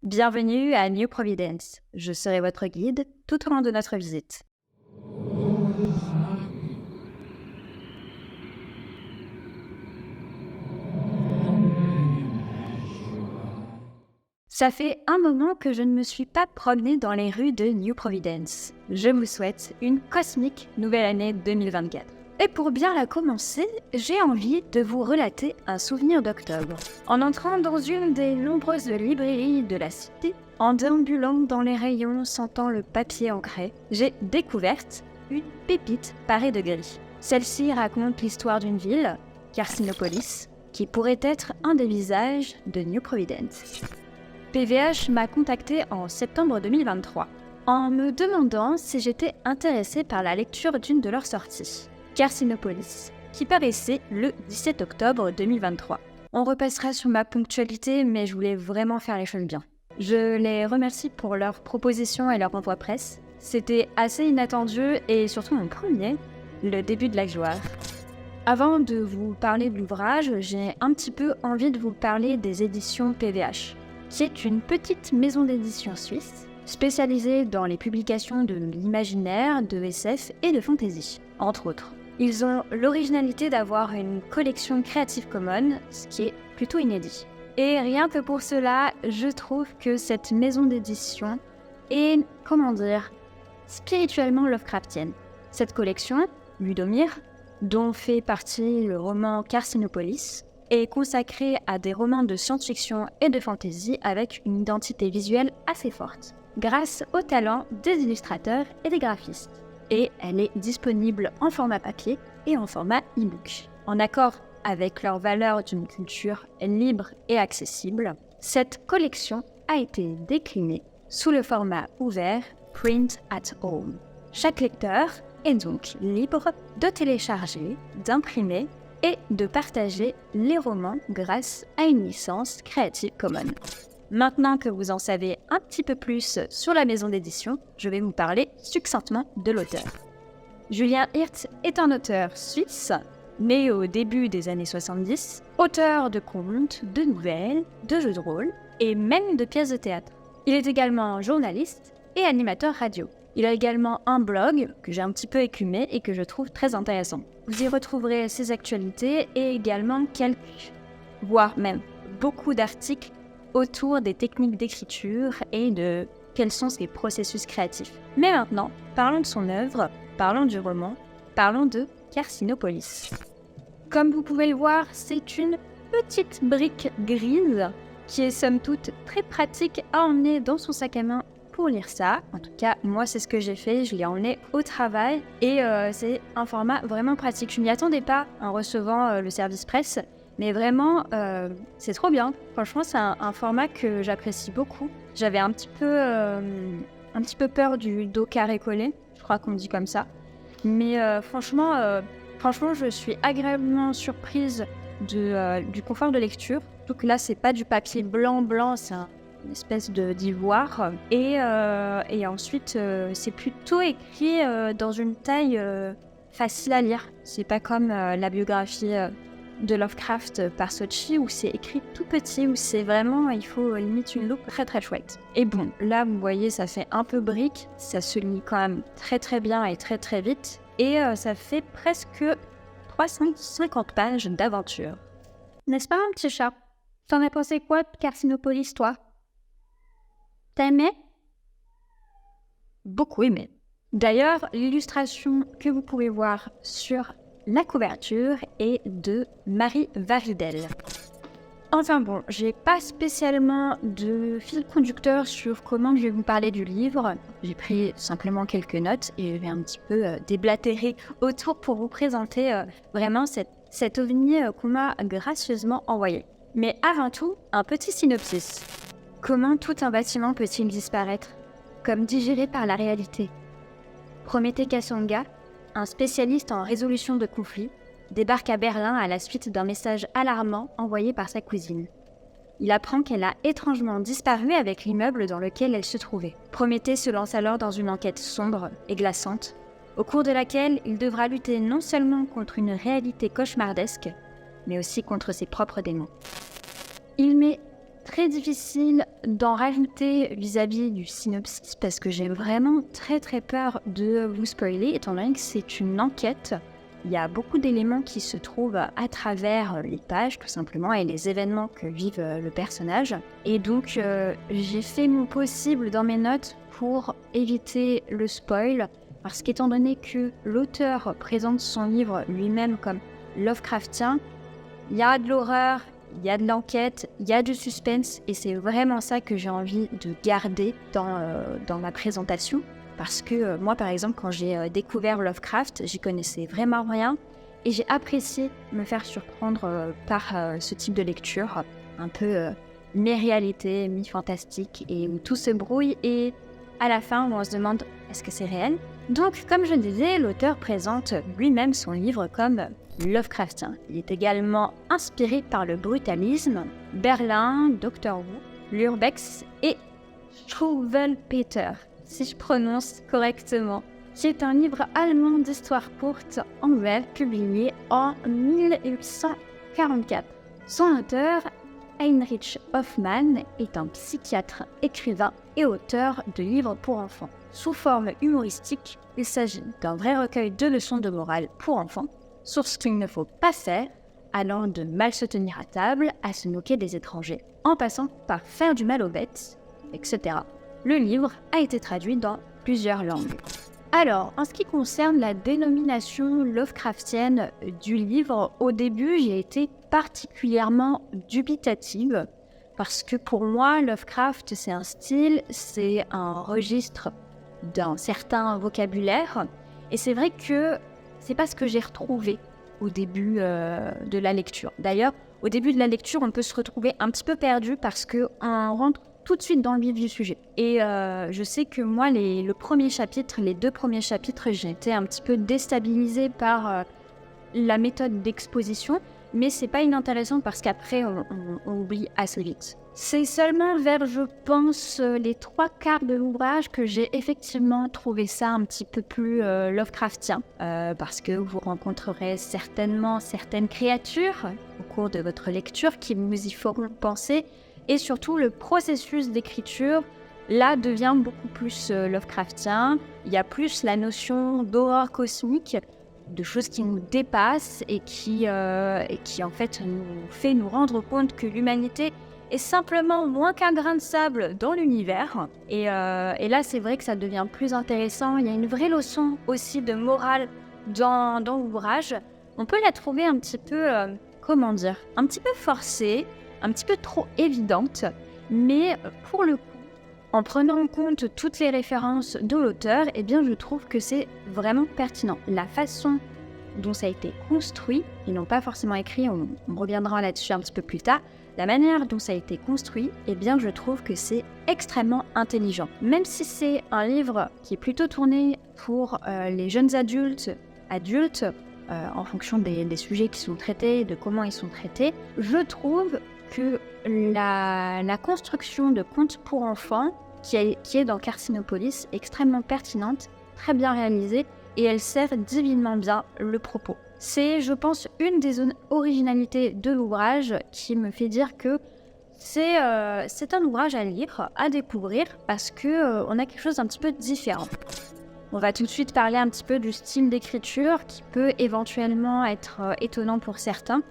Bienvenue à New Providence. Je serai votre guide tout au long de notre visite. Ça fait un moment que je ne me suis pas promenée dans les rues de New Providence. Je vous souhaite une cosmique nouvelle année 2024. Et pour bien la commencer, j'ai envie de vous relater un souvenir d'octobre. En entrant dans une des nombreuses librairies de la cité, en déambulant dans les rayons sentant le papier ancré, j'ai découvert une pépite parée de gris. Celle-ci raconte l'histoire d'une ville, Carcinopolis, qui pourrait être un des visages de New Providence. PVH m'a contacté en septembre 2023 en me demandant si j'étais intéressée par la lecture d'une de leurs sorties, Carcinopolis, qui paraissait le 17 octobre 2023. On repassera sur ma ponctualité, mais je voulais vraiment faire les choses bien. Je les remercie pour leur proposition et leur envoi presse. C'était assez inattendu et surtout mon premier, le début de la joie. Avant de vous parler de l'ouvrage, j'ai un petit peu envie de vous parler des éditions PVH, qui est une petite maison d'édition suisse spécialisée dans les publications de l'imaginaire, de SF et de fantasy, entre autres. Ils ont l'originalité d'avoir une collection Creative Commons, ce qui est plutôt inédit. Et rien que pour cela, je trouve que cette maison d'édition est, spirituellement Lovecraftienne. Cette collection, Ludomir, dont fait partie le roman Carcinopolis, est consacrée à des romans de science-fiction et de fantasy avec une identité visuelle assez forte, grâce au talent des illustrateurs et des graphistes. Et elle est disponible en format papier et en format e-book. En accord avec leur valeur d'une culture libre et accessible, cette collection a été déclinée sous le format ouvert Print at Home. Chaque lecteur est donc libre de télécharger, d'imprimer et de partager les romans grâce à une licence Creative Commons. Maintenant que vous en savez un petit peu plus sur la maison d'édition, je vais vous parler succinctement de l'auteur. Julien Hirt est un auteur suisse, né au début des années 70, auteur de contes, de nouvelles, de jeux de rôle et même de pièces de théâtre. Il est également journaliste et animateur radio. Il a également un blog que j'ai un petit peu écumé et que je trouve très intéressant. Vous y retrouverez ses actualités et également quelques, voire même beaucoup d'articles autour des techniques d'écriture et de quels sont ses processus créatifs. Mais maintenant, parlons de son œuvre, parlons du roman, parlons de Carcinopolis. Comme vous pouvez le voir, c'est une petite brique grise qui est somme toute très pratique à emmener dans son sac à main pour lire ça. En tout cas, moi, c'est ce que j'ai fait. Je l'ai emmené au travail et c'est un format vraiment pratique. Je ne m'y attendais pas en recevant le service presse, mais vraiment, c'est trop bien. Franchement, c'est un format que j'apprécie beaucoup. J'avais un petit peu peur du dos carré collé. Je crois qu'on dit comme ça. Mais franchement, je suis agréablement surprise du confort de lecture. Donc là, c'est pas du papier blanc, c'est une espèce d'ivoire. Et ensuite, c'est plutôt écrit dans une taille facile à lire. C'est pas comme la biographie de Lovecraft par Sochi où c'est écrit tout petit, où c'est vraiment, il faut limite une loupe très très chouette. Et bon, là, vous voyez, ça fait un peu brique. Ça se lit quand même très très bien et très très vite. Et ça fait presque 350 pages d'aventure. N'est-ce pas, mon petit chat? T'en as pensé quoi de Carcinopolis, toi? T'as aimé? Beaucoup aimé. D'ailleurs, l'illustration que vous pouvez voir sur la couverture est de Marie Varidel. Enfin bon, j'ai pas spécialement de fil conducteur sur comment je vais vous parler du livre. J'ai pris simplement quelques notes et je vais un petit peu déblatérer autour pour vous présenter vraiment cet ovni qu'on m'a gracieusement envoyé. Mais avant tout, un petit synopsis. Comment tout un bâtiment peut-il disparaître, comme digéré par la réalité? Prométhée Kassonga, un spécialiste en résolution de conflits, débarque à Berlin à la suite d'un message alarmant envoyé par sa cousine. Il apprend qu'elle a étrangement disparu avec l'immeuble dans lequel elle se trouvait. Prométhée se lance alors dans une enquête sombre et glaçante, au cours de laquelle il devra lutter non seulement contre une réalité cauchemardesque, mais aussi contre ses propres démons. Il met très difficile d'en rajouter vis-à-vis du synopsis parce que j'ai vraiment très très peur de vous spoiler étant donné que c'est une enquête. Il y a beaucoup d'éléments qui se trouvent à travers les pages tout simplement et les événements que vivent le personnage. Et donc j'ai fait mon possible dans mes notes pour éviter le spoil parce qu'étant donné que l'auteur présente son livre lui-même comme Lovecraftien, il y a de l'horreur, il y a de l'enquête, il y a du suspense et c'est vraiment ça que j'ai envie de garder dans ma présentation. Parce que moi, par exemple, quand j'ai découvert Lovecraft, j'y connaissais vraiment rien et j'ai apprécié me faire surprendre par ce type de lecture, un peu mi-réalité, mi-fantastique et où tout se brouille et à la fin, on se demande est-ce que c'est réel ? Donc, comme je le disais, l'auteur présente lui-même son livre comme Lovecraftien. Il est également inspiré par le brutalisme, Berlin, Doctor Who, l'Urbex et Struwwelpeter, si je prononce correctement, qui est un livre allemand d'histoire courte en web publié en 1844. Son auteur, Heinrich Hoffmann, est un psychiatre, écrivain et auteur de livres pour enfants. Sous forme humoristique, il s'agit d'un vrai recueil de leçons de morale pour enfants, sur ce qu'il ne faut pas faire, allant de mal se tenir à table à se moquer des étrangers, en passant par faire du mal aux bêtes, etc. Le livre a été traduit dans plusieurs langues. Alors, en ce qui concerne la dénomination Lovecraftienne du livre, au début, j'ai été particulièrement dubitative parce que pour moi, Lovecraft, c'est un style, c'est un registre d'un certain vocabulaire et c'est vrai que c'est pas ce que j'ai retrouvé au début de la lecture. D'ailleurs, au début de la lecture, on peut se retrouver un petit peu perdu parce qu'on rentre tout de suite dans le vif du sujet. Et je sais que moi, les deux premiers chapitres, j'ai été un petit peu déstabilisée par la méthode d'exposition, mais c'est pas inintéressant parce qu'après, on oublie assez vite. C'est seulement vers, je pense, les 3/4 de l'ouvrage que j'ai effectivement trouvé ça un petit peu plus Lovecraftien, parce que vous rencontrerez certainement certaines créatures au cours de votre lecture qui vous y feront penser, et surtout le processus d'écriture, là, devient beaucoup plus Lovecraftien. Il y a plus la notion d'horreur cosmique, de choses qui nous dépassent et qui en fait nous fait nous rendre compte que l'humanité est simplement moins qu'un grain de sable dans l'univers. Et là, c'est vrai que ça devient plus intéressant. Il y a une vraie leçon aussi de morale dans l'ouvrage. On peut la trouver un petit peu, un petit peu forcée, un petit peu trop évidente, mais pour le coup, en prenant en compte toutes les références de l'auteur, eh bien, je trouve que c'est vraiment pertinent. La façon dont ça a été construit, ils n'ont pas forcément écrit, on reviendra là-dessus un petit peu plus tard, la manière dont ça a été construit, eh bien, je trouve que c'est extrêmement intelligent. Même si c'est un livre qui est plutôt tourné pour les jeunes adultes, en fonction des sujets qui sont traités, de comment ils sont traités, je trouve que la construction de contes pour enfants qui est dans Carcinopolis est extrêmement pertinente, très bien réalisée et elle sert divinement bien le propos. C'est, je pense, une des originalités de l'ouvrage qui me fait dire que c'est un ouvrage à lire, à découvrir parce que on a quelque chose d'un petit peu différent. On va tout de suite parler un petit peu du style d'écriture qui peut éventuellement être étonnant pour certains.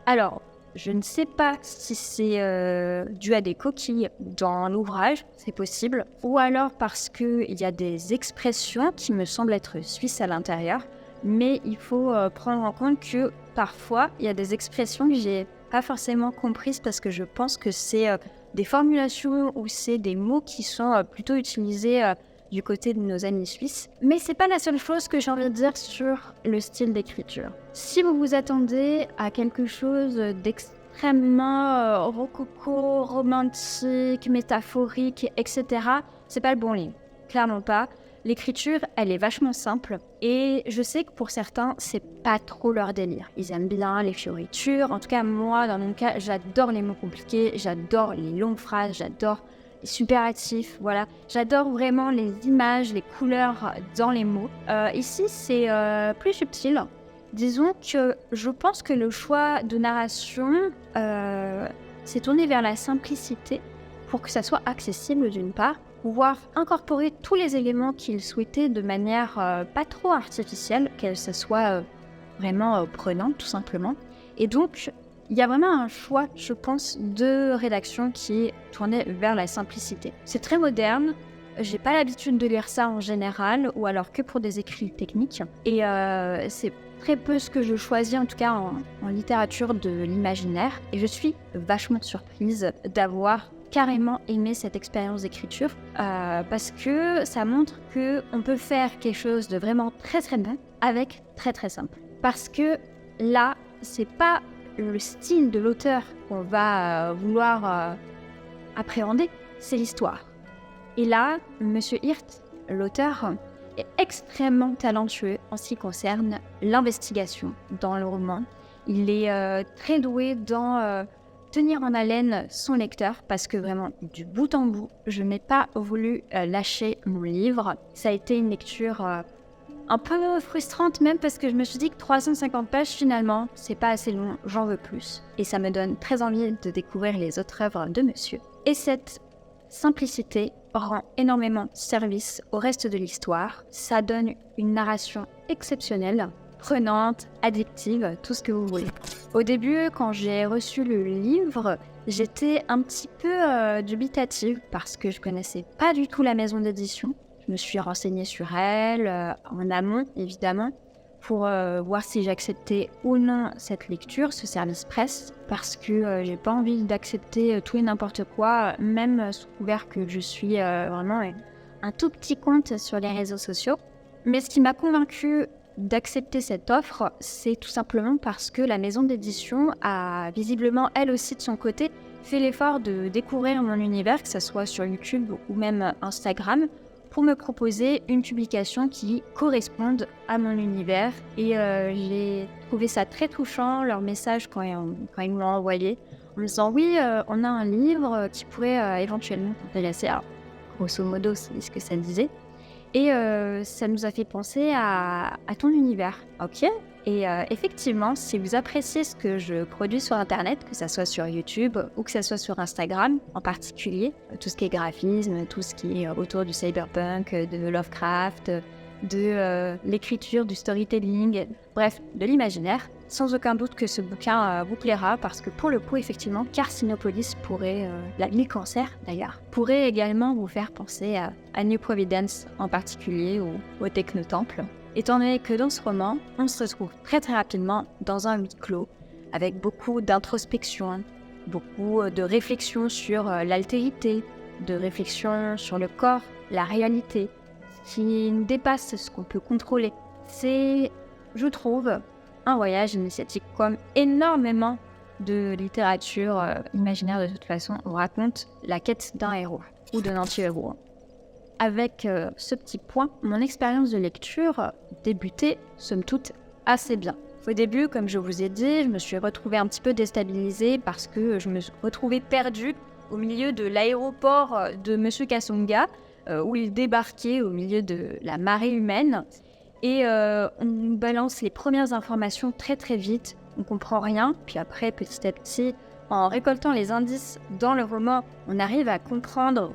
Alors, je ne sais pas si c'est dû à des coquilles dans l'ouvrage, c'est possible, ou alors parce qu'il y a des expressions qui me semblent être suisses à l'intérieur, mais il faut prendre en compte que parfois, il y a des expressions que j'ai pas forcément comprises parce que je pense que c'est des formulations ou c'est des mots qui sont plutôt utilisés du côté de nos amis suisses. Mais c'est pas la seule chose que j'ai envie de dire sur le style d'écriture. Si vous vous attendez à quelque chose d'extrêmement rococo, romantique, métaphorique, etc., c'est pas le bon livre. Clairement pas. L'écriture, elle est vachement simple et je sais que pour certains, c'est pas trop leur délire. Ils aiment bien les fioritures. En tout cas, moi, dans mon cas, j'adore les mots compliqués, j'adore les longues phrases, j'adore les superlatifs, voilà. J'adore vraiment les images, les couleurs dans les mots. Ici, c'est plus subtil. Disons que je pense que le choix de narration, s'est tourné vers la simplicité pour que ça soit accessible d'une part, pouvoir incorporer tous les éléments qu'il souhaitait de manière pas trop artificielle, qu'elle se soit vraiment prenante tout simplement. Et donc, il y a vraiment un choix, je pense, de rédaction qui est tourné vers la simplicité. C'est très moderne, j'ai pas l'habitude de lire ça en général, ou alors que pour des écrits techniques. Et c'est très peu ce que je choisis, en tout cas en littérature de l'imaginaire. Et je suis vachement surprise d'avoir carrément aimé cette expérience d'écriture parce que ça montre qu'on peut faire quelque chose de vraiment très très bon avec très très simple. Parce que là, c'est pas le style de l'auteur qu'on va vouloir appréhender, c'est l'histoire. Et là, Monsieur Hirt, l'auteur, est extrêmement talentueux en ce qui concerne l'investigation dans le roman. Il est très doué dans tenir en haleine son lecteur parce que vraiment, du bout en bout, je n'ai pas voulu lâcher mon livre. Ça a été une lecture un peu frustrante même parce que je me suis dit que 350 pages finalement, c'est pas assez long, j'en veux plus. Et ça me donne très envie de découvrir les autres œuvres de monsieur. Et cette simplicité rend énormément service au reste de l'histoire. Ça donne une narration exceptionnelle, prenante, addictive, tout ce que vous voulez. Au début, quand j'ai reçu le livre, j'étais un petit peu dubitative parce que je connaissais pas du tout la maison d'édition. Je me suis renseignée sur elle, en amont évidemment, pour voir si j'acceptais ou non cette lecture, ce service presse, parce que j'ai pas envie d'accepter tout et n'importe quoi, même sous couvert que je suis vraiment un tout petit compte sur les réseaux sociaux. Mais ce qui m'a convaincue d'accepter cette offre, c'est tout simplement parce que la maison d'édition a visiblement, elle aussi de son côté, fait l'effort de découvrir mon univers, que ce soit sur YouTube ou même Instagram, pour me proposer une publication qui corresponde à mon univers. Et j'ai trouvé ça très touchant, leur message quand ils me l'ont envoyé, en me disant oui, on a un livre qui pourrait éventuellement t'intéresser. Alors, grosso modo, c'est ce que ça disait. Et ça nous a fait penser à ton univers. Ok. Et effectivement, si vous appréciez ce que je produis sur Internet, que ce soit sur YouTube ou que ce soit sur Instagram en particulier, tout ce qui est graphisme, tout ce qui est autour du cyberpunk, de Lovecraft, de l'écriture, du storytelling, bref, de l'imaginaire, sans aucun doute que ce bouquin vous plaira parce que pour le coup, effectivement, Carcinopolis pourrait, la ville cancer d'ailleurs, pourrait également vous faire penser à New Providence en particulier ou au Technotemple. Étant donné que dans ce roman, on se retrouve très très rapidement dans un huis clos, avec beaucoup d'introspection, beaucoup de réflexion sur l'altérité, de réflexion sur le corps, la réalité, qui dépasse ce qu'on peut contrôler. C'est, je trouve, un voyage initiatique comme énormément de littérature imaginaire de toute façon. On raconte la quête d'un héros ou d'un anti-héros. Avec ce petit point, mon expérience de lecture débutait, somme toute, assez bien. Au début, comme je vous ai dit, je me suis retrouvée un petit peu déstabilisée parce que je me suis retrouvée perdue au milieu de l'aéroport de Monsieur Kasonga, où il débarquait au milieu de la marée humaine. Et on nous balance les premières informations très très vite, on comprend rien, puis après, petit à petit, en récoltant les indices dans le roman, on arrive à comprendre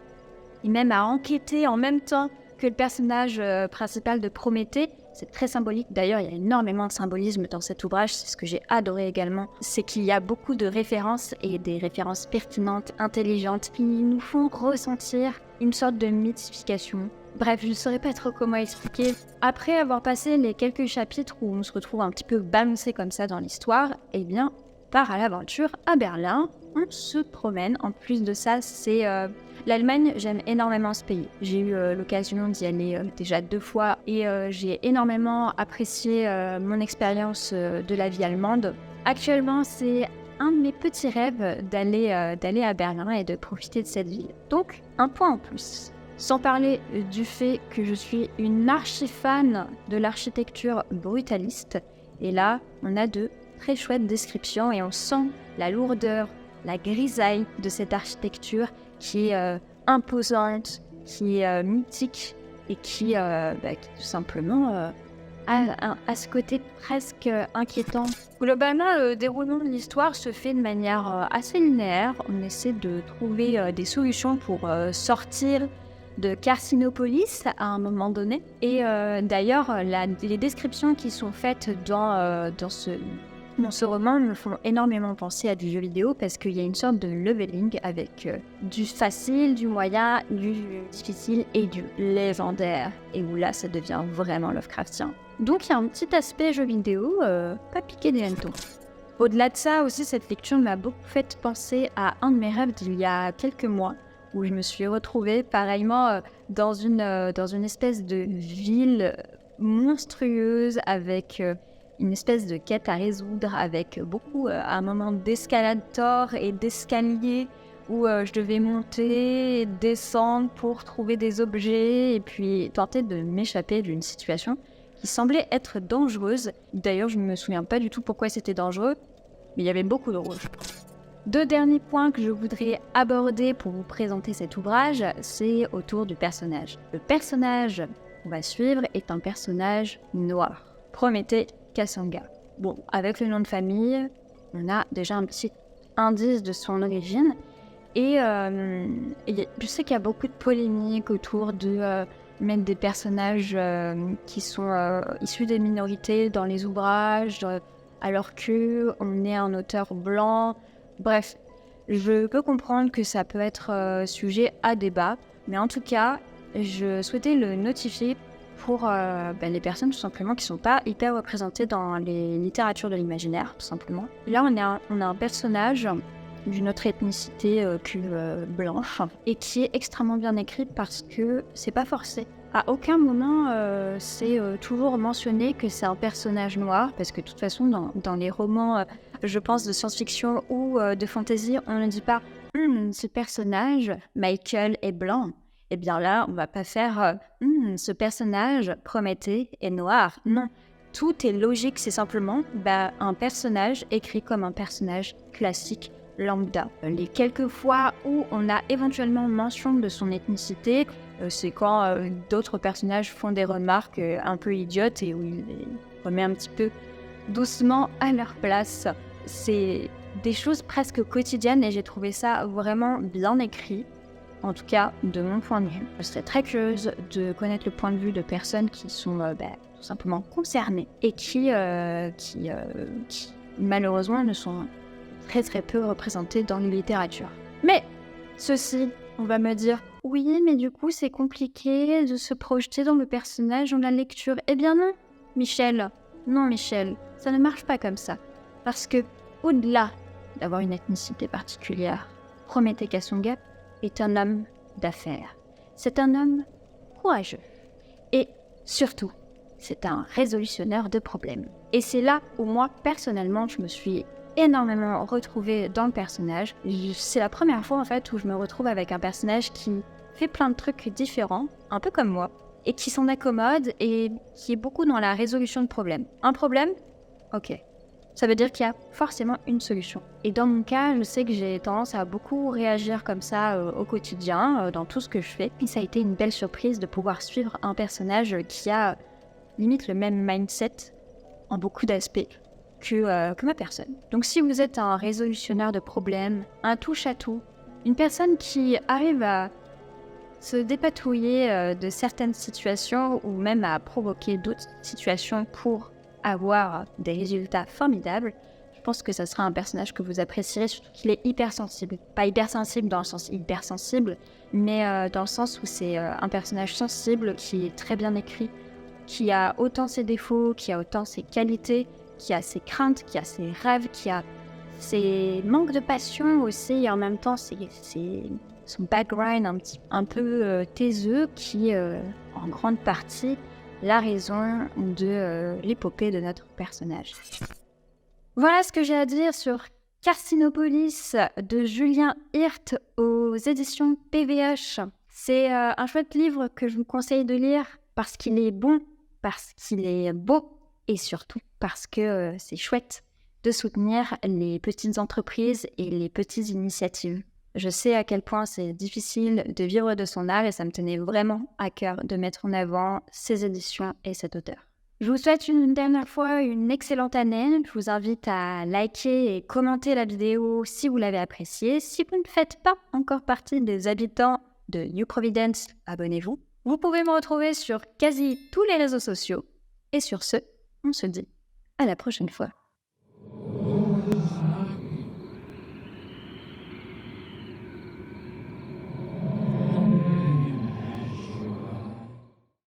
et même à enquêter en même temps que le personnage principal de Prométhée. C'est très symbolique, d'ailleurs il y a énormément de symbolisme dans cet ouvrage, c'est ce que j'ai adoré également, c'est qu'il y a beaucoup de références et des références pertinentes, intelligentes, qui nous font ressentir une sorte de mythification. Bref, je ne saurais pas trop comment expliquer. Après avoir passé les quelques chapitres où on se retrouve un petit peu balancé comme ça dans l'histoire, eh bien, part à l'aventure à Berlin, on se promène. En plus de ça, c'est l'Allemagne, j'aime énormément ce pays. J'ai eu l'occasion d'y aller déjà 2 fois et j'ai énormément apprécié mon expérience de la vie allemande. Actuellement, c'est un de mes petits rêves d'aller à Berlin et de profiter de cette ville. Donc, un point en plus. Sans parler du fait que je suis une archi-fan de l'architecture brutaliste. Et là, on a de très chouettes descriptions et on sent la lourdeur, la grisaille de cette architecture qui est imposante, qui est mythique et qui tout simplement à ce côté presque inquiétant. Globalement, le déroulement de l'histoire se fait de manière assez linéaire. On essaie de trouver des solutions pour sortir de Carcinopolis à un moment donné. Et d'ailleurs, les descriptions qui sont faites dans ce roman me font énormément penser à du jeu vidéo parce qu'il y a une sorte de leveling avec du facile, du moyen, du difficile et du légendaire. Et où là, ça devient vraiment Lovecraftien. Donc il y a un petit aspect jeu vidéo, pas piqué des hannetons. Au-delà de ça aussi, cette lecture m'a beaucoup fait penser à un de mes rêves d'il y a quelques mois, où je me suis retrouvée pareillement dans une espèce de ville monstrueuse avec une espèce de quête à résoudre, avec beaucoup à un moment d'escalator et d'escalier où je devais monter et descendre pour trouver des objets et puis tenter de m'échapper d'une situation qui semblait être dangereuse. D'ailleurs, je ne me souviens pas du tout pourquoi c'était dangereux, mais il y avait beaucoup de rouge. 2 derniers points que je voudrais aborder pour vous présenter cet ouvrage, c'est autour du personnage. Le personnage qu'on va suivre est un personnage noir, Prométhée Kasanga. Bon, avec le nom de famille, on a déjà un petit indice de son origine. Et je sais qu'il y a beaucoup de polémiques autour de mettre des personnages qui sont issus des minorités dans les ouvrages, alors qu'on est un auteur blanc. Bref, je peux comprendre que ça peut être sujet à débat, mais en tout cas, je souhaitais le notifier pour les personnes tout simplement qui ne sont pas hyper représentées dans les littératures de l'imaginaire, tout simplement. Là, on a un personnage d'une autre ethnicité que blanche et qui est extrêmement bien écrit parce que c'est pas forcé. À aucun moment c'est toujours mentionné que c'est un personnage noir parce que de toute façon dans les romans je pense de science-fiction ou de fantasy on ne dit pas ce personnage Michael est blanc. Et bien là on va pas faire ce personnage Prométhée est noir. Non, tout est logique, c'est simplement un personnage écrit comme un personnage classique lambda. Les quelques fois où on a éventuellement mention de son ethnicité, c'est quand d'autres personnages font des remarques un peu idiotes et où il les remet un petit peu doucement à leur place. C'est des choses presque quotidiennes et j'ai trouvé ça vraiment bien écrit, en tout cas de mon point de vue. Je serais très curieuse de connaître le point de vue de personnes qui sont tout simplement concernées et qui malheureusement ne sont très très peu représentés dans les littératures. Mais ceci, on va me dire, oui, mais du coup c'est compliqué de se projeter dans le personnage dans la lecture. Eh bien non, Michel, ça ne marche pas comme ça. Parce que, au-delà d'avoir une ethnicité particulière, Prométhée Kasanga est un homme d'affaires. C'est un homme courageux. Et surtout, c'est un résolutionnaire de problèmes. Et c'est là où moi, personnellement, je me suis énormément retrouvée dans le personnage. C'est la première fois en fait où je me retrouve avec un personnage qui fait plein de trucs différents, un peu comme moi, et qui s'en accommode et qui est beaucoup dans la résolution de problèmes. Un problème ? Ok. Ça veut dire qu'il y a forcément une solution. Et dans mon cas, je sais que j'ai tendance à beaucoup réagir comme ça au quotidien, dans tout ce que je fais. Et ça a été une belle surprise de pouvoir suivre un personnage qui a limite le même mindset en beaucoup d'aspects que ma personne. Donc si vous êtes un résolutionnaire de problèmes, un touche-à-tout, une personne qui arrive à se dépatouiller de certaines situations ou même à provoquer d'autres situations pour avoir des résultats formidables, je pense que ça sera un personnage que vous apprécierez, surtout qu'il est hypersensible. Pas hypersensible dans le sens hypersensible, mais dans le sens où c'est un personnage sensible qui est très bien écrit, qui a autant ses défauts, qui a autant ses qualités, qui a ses craintes, qui a ses rêves, qui a ses manques de passion aussi, et en même temps c'est son background un peu taiseux qui est en grande partie la raison de l'épopée de notre personnage. Voilà ce que j'ai à dire sur Carcinopolis de Julien Hirt aux éditions PVH. C'est un chouette livre que je vous conseille de lire parce qu'il est bon, parce qu'il est beau et surtout parce que c'est chouette de soutenir les petites entreprises et les petites initiatives. Je sais à quel point c'est difficile de vivre de son art et ça me tenait vraiment à cœur de mettre en avant ces éditions et cet auteur. Je vous souhaite une dernière fois une excellente année. Je vous invite à liker et commenter la vidéo si vous l'avez appréciée. Si vous ne faites pas encore partie des habitants de New Providence, abonnez-vous. Vous pouvez me retrouver sur quasi tous les réseaux sociaux. Et sur ce, on se dit à la prochaine fois.